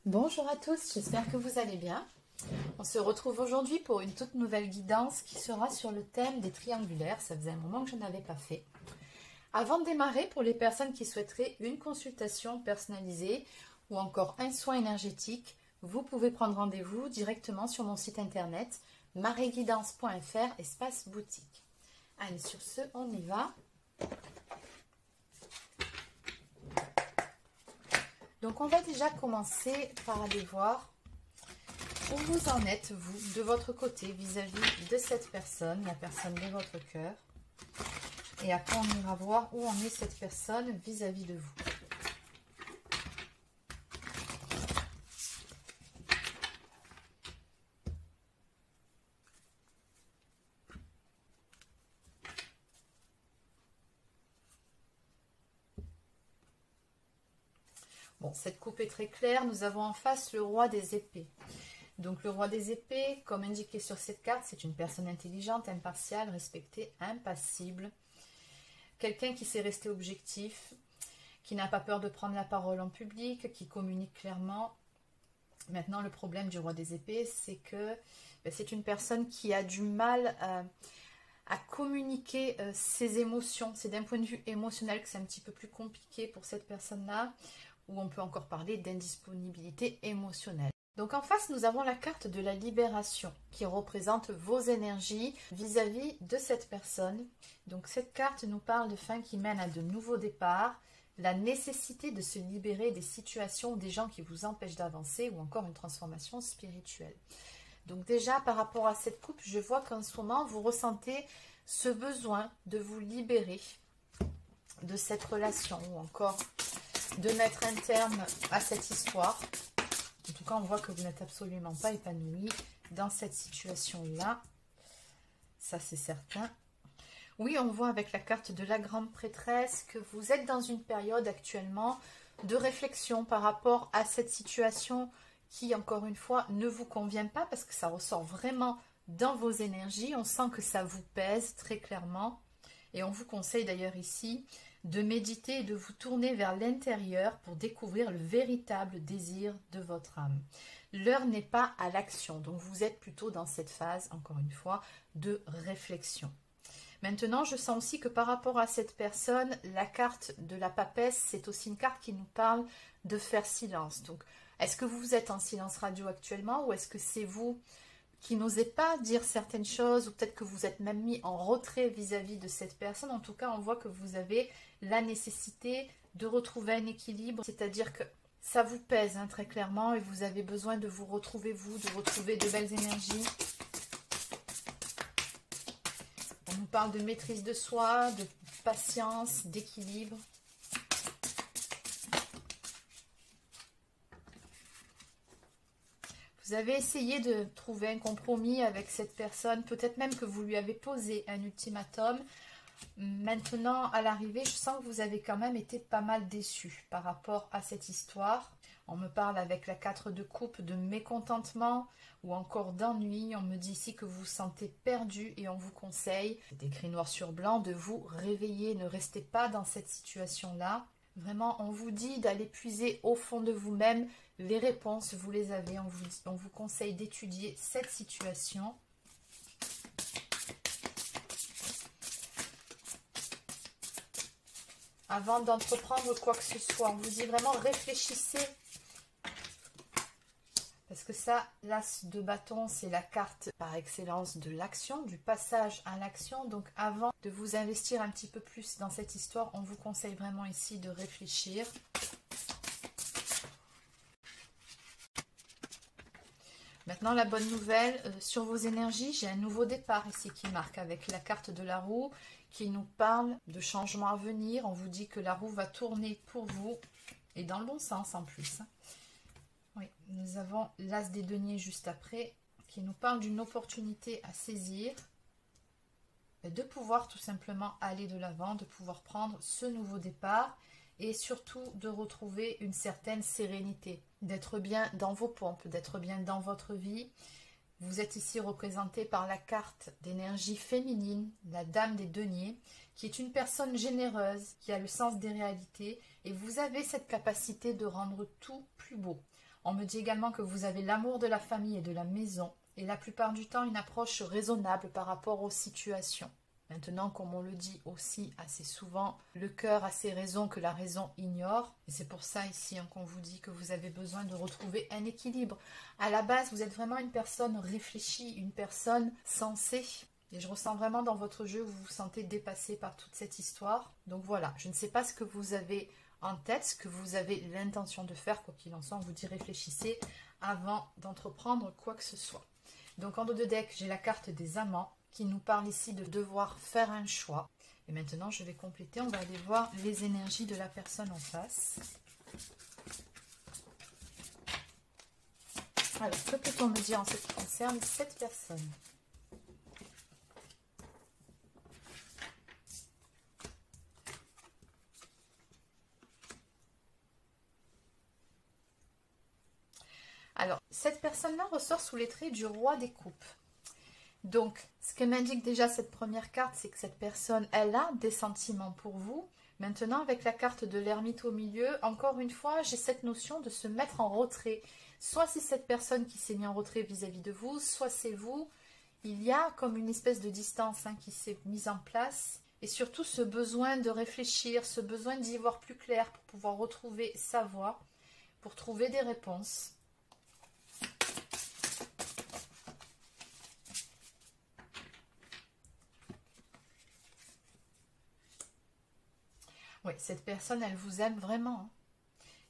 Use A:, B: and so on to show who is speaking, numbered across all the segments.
A: Bonjour à tous, j'espère que vous allez bien. On se retrouve aujourd'hui pour une toute nouvelle guidance qui sera sur le thème des triangulaires. Ça faisait un moment que je n'avais pas fait. Avant de démarrer, pour les personnes qui souhaiteraient une consultation personnalisée ou encore un soin énergétique, vous pouvez prendre rendez-vous directement sur mon site internet mareguidance.fr espace boutique. Allez, sur ce, on y va. Donc on va déjà commencer par aller voir où vous en êtes, vous, de votre côté, vis-à-vis de cette personne, la personne de votre cœur. Et après, on ira voir où en est cette personne vis-à-vis de vous. Bon, cette coupe est très claire. Nous avons en face le roi des épées. Donc le roi des épées, comme indiqué sur cette carte, c'est une personne intelligente, impartiale, respectée, impassible. Quelqu'un qui sait rester objectif, qui n'a pas peur de prendre la parole en public, qui communique clairement. Maintenant, le problème du roi des épées, c'est que c'est une personne qui a du mal à communiquer ses émotions. C'est d'un point de vue émotionnel que c'est un petit peu plus compliqué pour cette personne-là, où on peut encore parler d'indisponibilité émotionnelle. Donc en face, nous avons la carte de la libération qui représente vos énergies vis-à-vis de cette personne. Donc cette carte nous parle de fin qui mène à de nouveaux départs, la nécessité de se libérer des situations, des gens qui vous empêchent d'avancer ou encore une transformation spirituelle. Donc déjà par rapport à cette coupe, je vois qu'en ce moment, vous ressentez ce besoin de vous libérer de cette relation ou encore de mettre un terme à cette histoire. En tout cas, on voit que vous n'êtes absolument pas épanoui dans cette situation-là. Ça, c'est certain. Oui, on voit avec la carte de la grande prêtresse que vous êtes dans une période actuellement de réflexion par rapport à cette situation qui, encore une fois, ne vous convient pas parce que ça ressort vraiment dans vos énergies. On sent que ça vous pèse très clairement. Et on vous conseille d'ailleurs ici de méditer et de vous tourner vers l'intérieur pour découvrir le véritable désir de votre âme. L'heure n'est pas à l'action, donc vous êtes plutôt dans cette phase, encore une fois, de réflexion. Maintenant, je sens aussi que par rapport à cette personne, la carte de la papesse, c'est aussi une carte qui nous parle de faire silence. Donc, est-ce que vous êtes en silence radio actuellement ou est-ce que c'est vous qui n'osez pas dire certaines choses, ou peut-être que vous êtes même mis en retrait vis-à-vis de cette personne? En tout cas, on voit que vous avez la nécessité de retrouver un équilibre, c'est-à-dire que ça vous pèse très clairement et vous avez besoin de vous retrouver, de retrouver de belles énergies. On nous parle de maîtrise de soi, de patience, d'équilibre. Vous avez essayé de trouver un compromis avec cette personne, peut-être même que vous lui avez posé un ultimatum. Maintenant, à l'arrivée, je sens que vous avez quand même été pas mal déçu par rapport à cette histoire. On me parle avec la 4 de coupe de mécontentement ou encore d'ennui. On me dit ici que vous vous sentez perdu et on vous conseille, c'est écrit noir sur blanc, de vous réveiller. Ne restez pas dans cette situation-là. Vraiment, on vous dit d'aller puiser au fond de vous-même. Les réponses, vous les avez. On vous conseille d'étudier cette situation. Avant d'entreprendre quoi que ce soit, on vous dit vraiment réfléchissez. Parce que ça, l'as de bâton, c'est la carte par excellence de l'action, du passage à l'action. Donc avant de vous investir un petit peu plus dans cette histoire, on vous conseille vraiment ici de réfléchir. Maintenant, la bonne nouvelle sur vos énergies, j'ai un nouveau départ ici qui marque avec la carte de la roue qui nous parle de changements à venir. On vous dit que la roue va tourner pour vous et dans le bon sens en plus. Oui, nous avons l'as des deniers juste après qui nous parle d'une opportunité à saisir, de pouvoir tout simplement aller de l'avant, de pouvoir prendre ce nouveau départ et surtout de retrouver une certaine sérénité, d'être bien dans vos pompes, d'être bien dans votre vie. Vous êtes ici représenté par la carte d'énergie féminine, la dame des deniers, qui est une personne généreuse, qui a le sens des réalités, et vous avez cette capacité de rendre tout plus beau. On me dit également que vous avez l'amour de la famille et de la maison, et la plupart du temps une approche raisonnable par rapport aux situations. Maintenant, comme on le dit aussi assez souvent, le cœur a ses raisons que la raison ignore. Et c'est pour ça ici qu'on vous dit que vous avez besoin de retrouver un équilibre. À la base, vous êtes vraiment une personne réfléchie, une personne sensée. Et je ressens vraiment dans votre jeu, vous vous sentez dépassé par toute cette histoire. Donc voilà, je ne sais pas ce que vous avez en tête, ce que vous avez l'intention de faire. Quoi qu'il en soit, on vous dit réfléchissez avant d'entreprendre quoi que ce soit. Donc en dos de deck, j'ai la carte des amants, qui nous parle ici de devoir faire un choix. Et maintenant, je vais compléter. On va aller voir les énergies de la personne en face. Alors, que peut-on me dire en ce qui concerne cette personne? Alors, cette personne-là ressort sous les traits du roi des coupes. Donc, ce que m'indique déjà cette première carte, c'est que cette personne, elle a des sentiments pour vous. Maintenant, avec la carte de l'ermite au milieu, encore une fois, j'ai cette notion de se mettre en retrait. Soit c'est cette personne qui s'est mise en retrait vis-à-vis de vous, soit c'est vous. Il y a comme une espèce de distance qui s'est mise en place. Et surtout ce besoin de réfléchir, ce besoin d'y voir plus clair pour pouvoir retrouver sa voie, pour trouver des réponses. Oui, cette personne, elle vous aime vraiment.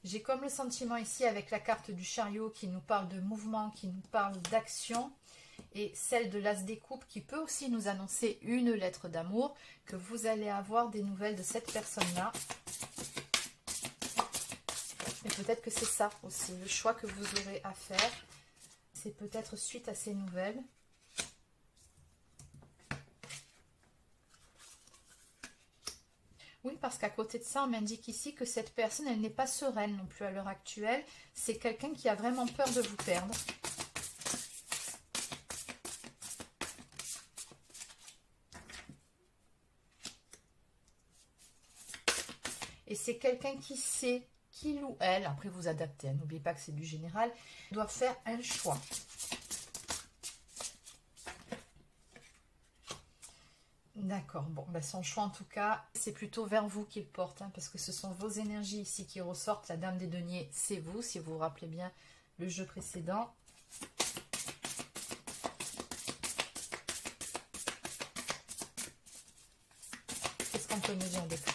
A: J'ai comme le sentiment ici avec la carte du chariot qui nous parle de mouvement, qui nous parle d'action, et celle de l'as des coupes qui peut aussi nous annoncer une lettre d'amour, que vous allez avoir des nouvelles de cette personne-là. Et peut-être que c'est ça aussi, le choix que vous aurez à faire. C'est peut-être suite à ces nouvelles. Oui, parce qu'à côté de ça, on m'indique ici que cette personne, elle n'est pas sereine non plus à l'heure actuelle. C'est quelqu'un qui a vraiment peur de vous perdre. Et c'est quelqu'un qui sait qu'il ou elle, après vous adaptez, n'oubliez pas que c'est du général, doit faire un choix. D'accord, bon, ben son choix en tout cas, c'est plutôt vers vous qu'il porte, parce que ce sont vos énergies ici qui ressortent. La dame des deniers, c'est vous, si vous vous rappelez bien le jeu précédent. Qu'est-ce qu'on peut me dire de plus?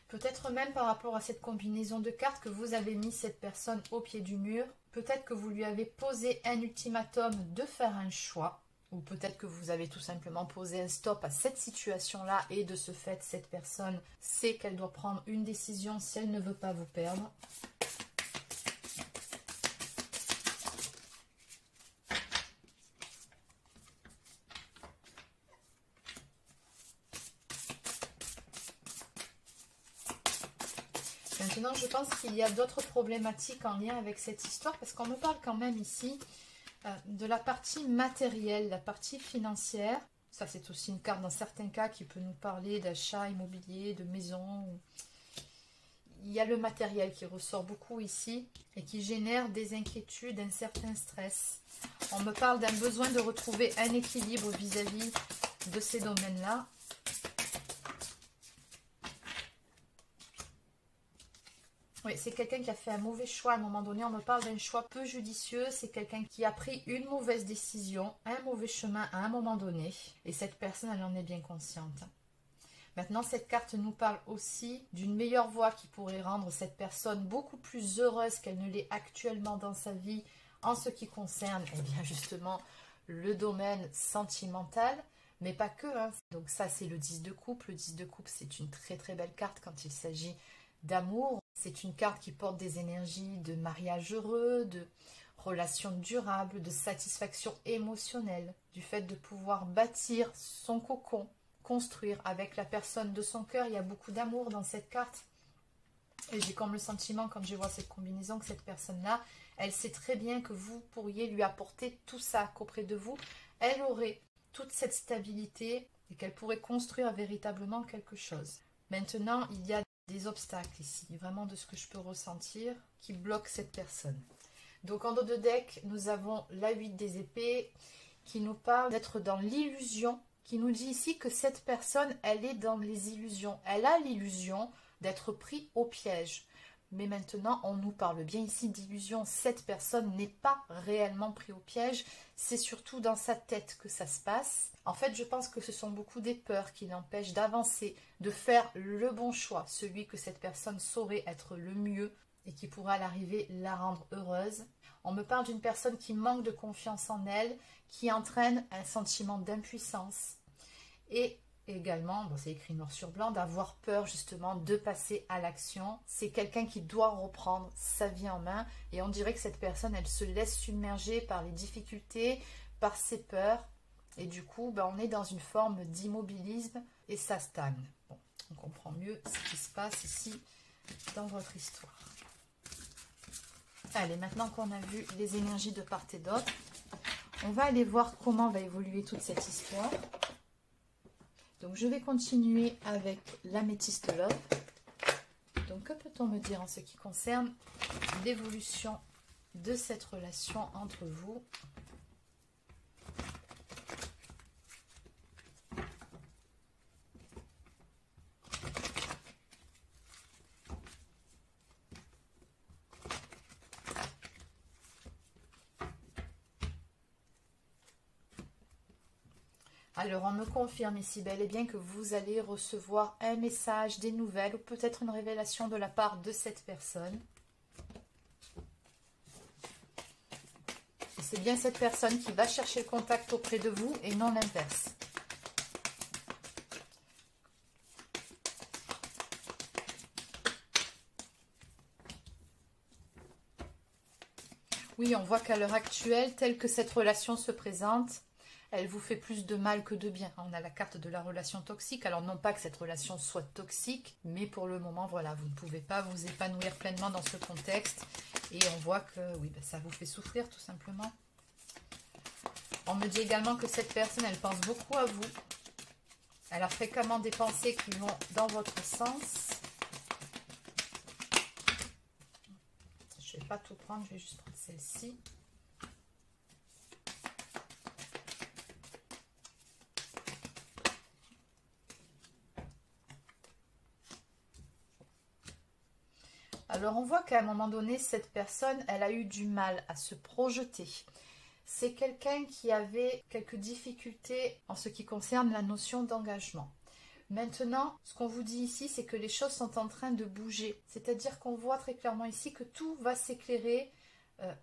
A: Peut-être même par rapport à cette combinaison de cartes que vous avez mis cette personne au pied du mur. Peut-être que vous lui avez posé un ultimatum de faire un choix. Ou peut-être que vous avez tout simplement posé un stop à cette situation-là. Et de ce fait, cette personne sait qu'elle doit prendre une décision si elle ne veut pas vous perdre. Maintenant, je pense qu'il y a d'autres problématiques en lien avec cette histoire, parce qu'on me parle quand même ici de la partie matérielle, la partie financière. Ça, c'est aussi une carte dans certains cas qui peut nous parler d'achat immobilier, de maison. Il y a le matériel qui ressort beaucoup ici et qui génère des inquiétudes, un certain stress. On me parle d'un besoin de retrouver un équilibre vis-à-vis de ces domaines-là. Oui, c'est quelqu'un qui a fait un mauvais choix à un moment donné. On me parle d'un choix peu judicieux. C'est quelqu'un qui a pris une mauvaise décision, un mauvais chemin à un moment donné. Et cette personne, elle en est bien consciente. Maintenant, cette carte nous parle aussi d'une meilleure voie qui pourrait rendre cette personne beaucoup plus heureuse qu'elle ne l'est actuellement dans sa vie en ce qui concerne, eh bien justement, le domaine sentimental. Mais pas que. Donc ça, c'est le 10 de coupe. Le 10 de coupe, c'est une très très belle carte quand il s'agit d'amour. C'est une carte qui porte des énergies de mariage heureux, de relations durables, de satisfaction émotionnelle, du fait de pouvoir bâtir son cocon, construire avec la personne de son cœur. Il y a beaucoup d'amour dans cette carte. Et j'ai comme le sentiment, quand je vois cette combinaison, que cette personne-là, elle sait très bien que vous pourriez lui apporter tout ça, qu'auprès de vous, elle aurait toute cette stabilité et qu'elle pourrait construire véritablement quelque chose. Maintenant, il y a des obstacles ici, vraiment de ce que je peux ressentir, qui bloquent cette personne. Donc en dos de deck, nous avons la 8 des épées qui nous parle d'être dans l'illusion, qui nous dit ici que cette personne, elle est dans les illusions. Elle a l'illusion d'être pris au piège. Mais maintenant, on nous parle bien ici d'illusion. Cette personne n'est pas réellement pris au piège. C'est surtout dans sa tête que ça se passe. En fait, je pense que ce sont beaucoup des peurs qui l'empêchent d'avancer, de faire le bon choix, celui que cette personne saurait être le mieux et qui pourra à l'arrivée la rendre heureuse. On me parle d'une personne qui manque de confiance en elle, qui entraîne un sentiment d'impuissance. Et également, bon, c'est écrit noir sur blanc, d'avoir peur justement de passer à l'action. C'est quelqu'un qui doit reprendre sa vie en main. Et on dirait que cette personne, elle se laisse submerger par les difficultés, par ses peurs. Et du coup, ben, on est dans une forme d'immobilisme et ça stagne. Bon, on comprend mieux ce qui se passe ici dans votre histoire. Allez, maintenant qu'on a vu les énergies de part et d'autre, on va aller voir comment va évoluer toute cette histoire. Donc, je vais continuer avec l'améthyste love. Donc, que peut-on me dire en ce qui concerne l'évolution de cette relation entre vous ? Alors, on me confirme ici bel et bien que vous allez recevoir un message, des nouvelles ou peut-être une révélation de la part de cette personne. C'est bien cette personne qui va chercher le contact auprès de vous et non l'inverse. Oui, on voit qu'à l'heure actuelle, telle que cette relation se présente, elle vous fait plus de mal que de bien. On a la carte de la relation toxique. Alors non pas que cette relation soit toxique, mais pour le moment, voilà, vous ne pouvez pas vous épanouir pleinement dans ce contexte. Et on voit que oui, ben, ça vous fait souffrir tout simplement. On me dit également que cette personne, elle pense beaucoup à vous. Elle a fréquemment des pensées qui vont dans votre sens. Je ne vais pas tout prendre, je vais juste prendre celle-ci. Alors, on voit qu'à un moment donné, cette personne, elle a eu du mal à se projeter. C'est quelqu'un qui avait quelques difficultés en ce qui concerne la notion d'engagement. Maintenant, ce qu'on vous dit ici, c'est que les choses sont en train de bouger. C'est-à-dire qu'on voit très clairement ici que tout va s'éclairer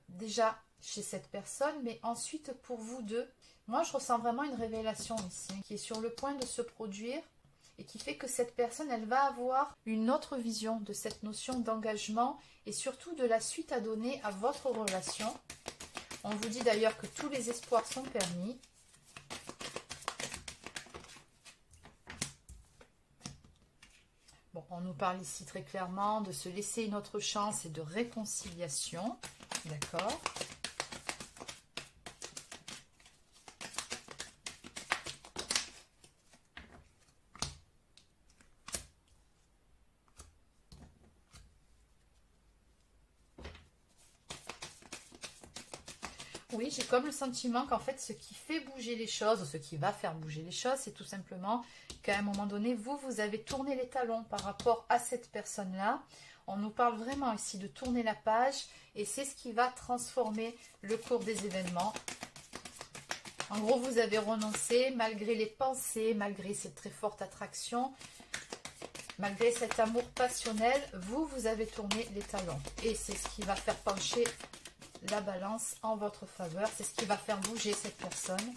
A: déjà chez cette personne, mais ensuite pour vous deux. Moi, je ressens vraiment une révélation ici qui est sur le point de se produire. Et qui fait que cette personne, elle va avoir une autre vision de cette notion d'engagement et surtout de la suite à donner à votre relation. On vous dit d'ailleurs que tous les espoirs sont permis. Bon, on nous parle ici très clairement de se laisser une autre chance et de réconciliation. D'accord ? Oui, j'ai comme le sentiment qu'en fait, ce qui fait bouger les choses, ce qui va faire bouger les choses, c'est tout simplement qu'à un moment donné, vous avez tourné les talons par rapport à cette personne-là. On nous parle vraiment ici de tourner la page et c'est ce qui va transformer le cours des événements. En gros, vous avez renoncé malgré les pensées, malgré cette très forte attraction, malgré cet amour passionnel, vous avez tourné les talons. Et c'est ce qui va faire pencher la balance en votre faveur. C'est ce qui va faire bouger cette personne.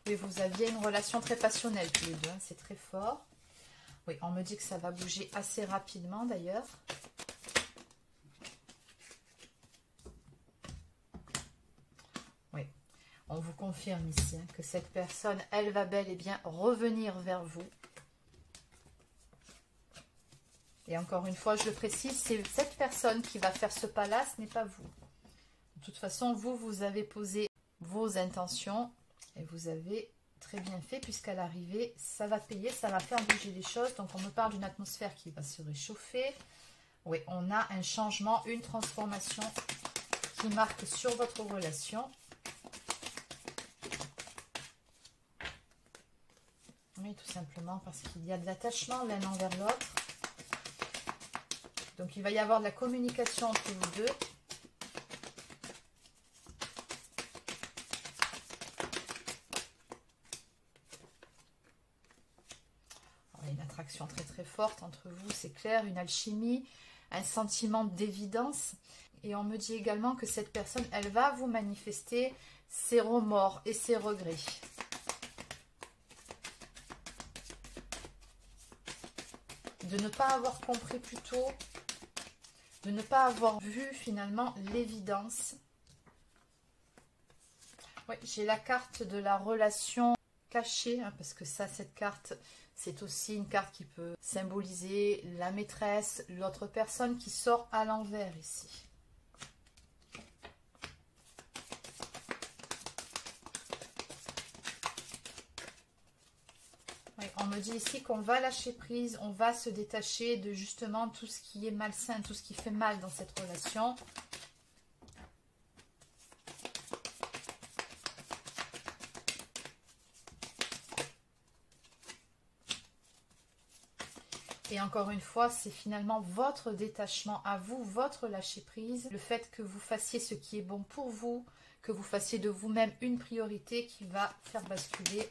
A: Et vous aviez une relation très passionnelle tous les deux, hein, c'est très fort. Oui, on me dit que ça va bouger assez rapidement d'ailleurs. Oui, on vous confirme ici hein, que cette personne, elle va bel et bien revenir vers vous. Et encore une fois, je le précise, c'est cette personne qui va faire ce pas-là, ce n'est pas vous. De toute façon, vous avez posé vos intentions et vous avez très bien fait puisqu'à l'arrivée, ça va payer, ça va faire bouger les choses. Donc, on me parle d'une atmosphère qui va se réchauffer. Oui, on a un changement, une transformation qui marque sur votre relation. Oui, tout simplement parce qu'il y a de l'attachement l'un envers l'autre. Donc, il va y avoir de la communication entre vous deux. Une attraction très très forte entre vous, c'est clair, une alchimie, un sentiment d'évidence. Et on me dit également que cette personne, elle va vous manifester ses remords et ses regrets. De ne pas avoir compris plus tôt, de ne pas avoir vu finalement l'évidence. Oui, j'ai la carte de la relation cachée, hein, parce que ça, cette carte, c'est aussi une carte qui peut symboliser la maîtresse, l'autre personne qui sort à l'envers ici. Oui, on me dit ici qu'on va lâcher prise, on va se détacher de justement tout ce qui est malsain, tout ce qui fait mal dans cette relation. Et encore une fois, c'est finalement votre détachement à vous, votre lâcher-prise, le fait que vous fassiez ce qui est bon pour vous, que vous fassiez de vous-même une priorité qui va faire basculer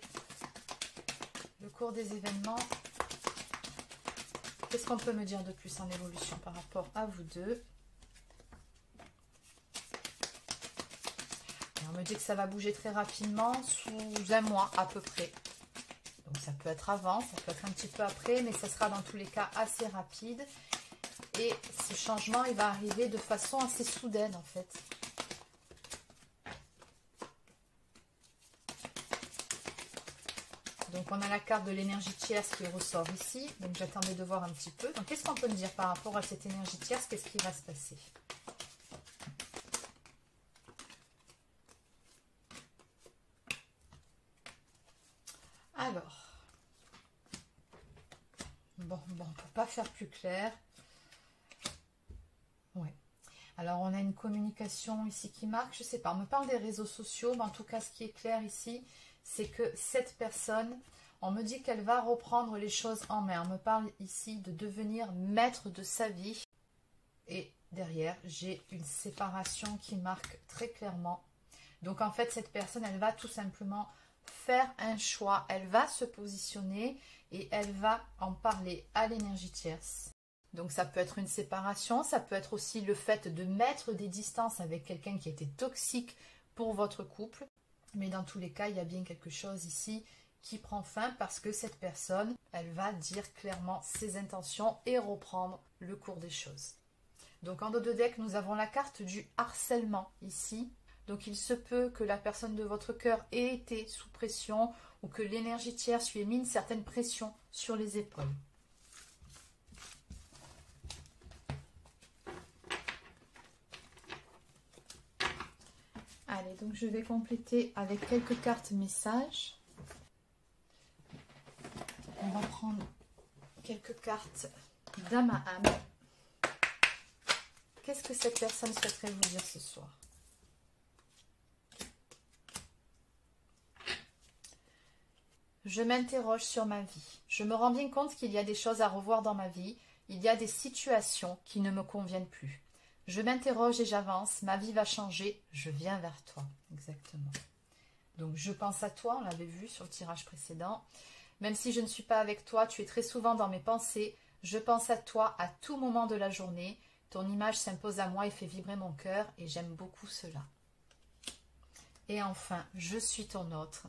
A: le cours des événements. Qu'est-ce qu'on peut me dire de plus en évolution par rapport à vous deux? Et on me dit que ça va bouger très rapidement, sous un mois à peu près. Donc ça peut être avant, ça peut être un petit peu après, mais ça sera dans tous les cas assez rapide. Et ce changement, il va arriver de façon assez soudaine en fait. Donc on a la carte de l'énergie tierce qui ressort ici. Donc j'attendais de voir un petit peu. Donc qu'est-ce qu'on peut me dire par rapport à cette énergie tierce? Qu'est-ce qui va se passer? Alors, bon, on ne peut pas faire plus clair. Ouais. Alors, on a une communication ici qui marque, je ne sais pas, on me parle des réseaux sociaux, mais en tout cas, ce qui est clair ici, c'est que cette personne, on me dit qu'elle va reprendre les choses en main. On me parle ici de devenir maître de sa vie. Et derrière, j'ai une séparation qui marque très clairement. Donc, en fait, cette personne, elle va tout simplement faire un choix, elle va se positionner et elle va en parler à l'énergie tierce. Donc ça peut être une séparation, ça peut être aussi le fait de mettre des distances avec quelqu'un qui a été toxique pour votre couple. Mais dans tous les cas, il y a bien quelque chose ici qui prend fin parce que cette personne, elle va dire clairement ses intentions et reprendre le cours des choses. Donc en dos de deck, nous avons la carte du harcèlement ici. Donc il se peut que la personne de votre cœur ait été sous pression ou que l'énergie tierce lui ait mis une certaine pression sur les épaules. Allez, donc je vais compléter avec quelques cartes messages. On va prendre quelques cartes d'âme à âme. Qu'est-ce que cette personne souhaiterait vous dire ce soir? Je m'interroge sur ma vie. Je me rends bien compte qu'il y a des choses à revoir dans ma vie. Il y a des situations qui ne me conviennent plus. Je m'interroge et j'avance. Ma vie va changer. Je viens vers toi. Exactement. Donc, je pense à toi. On l'avait vu sur le tirage précédent. Même si je ne suis pas avec toi, tu es très souvent dans mes pensées. Je pense à toi à tout moment de la journée. Ton image s'impose à moi et fait vibrer mon cœur. Et j'aime beaucoup cela. Et enfin, je suis ton autre.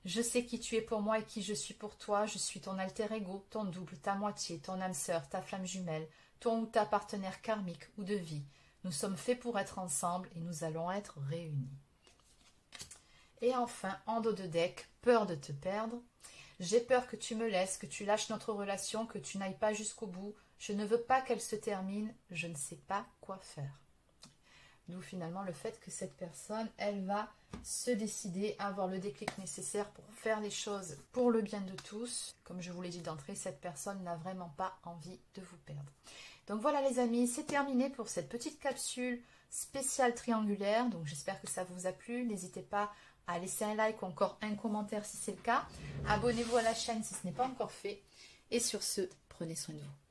A: Je sais qui tu es pour moi et qui je suis pour toi. Je suis ton alter ego, ton double, ta moitié, ton âme sœur, ta flamme jumelle, ton ou ta partenaire karmique ou de vie. Nous sommes faits pour être ensemble et nous allons être réunis. Et enfin, en dos de deck, peur de te perdre. J'ai peur que tu me laisses, que tu lâches notre relation, que tu n'ailles pas jusqu'au bout. Je ne veux pas qu'elle se termine, je ne sais pas quoi faire. D'où finalement le fait que cette personne, elle va se décider à avoir le déclic nécessaire pour faire les choses pour le bien de tous. Comme je vous l'ai dit d'entrée, cette personne n'a vraiment pas envie de vous perdre. Donc voilà les amis, c'est terminé pour cette petite capsule spéciale triangulaire. Donc j'espère que ça vous a plu. N'hésitez pas à laisser un like ou encore un commentaire si c'est le cas. Abonnez-vous à la chaîne si ce n'est pas encore fait. Et sur ce, prenez soin de vous.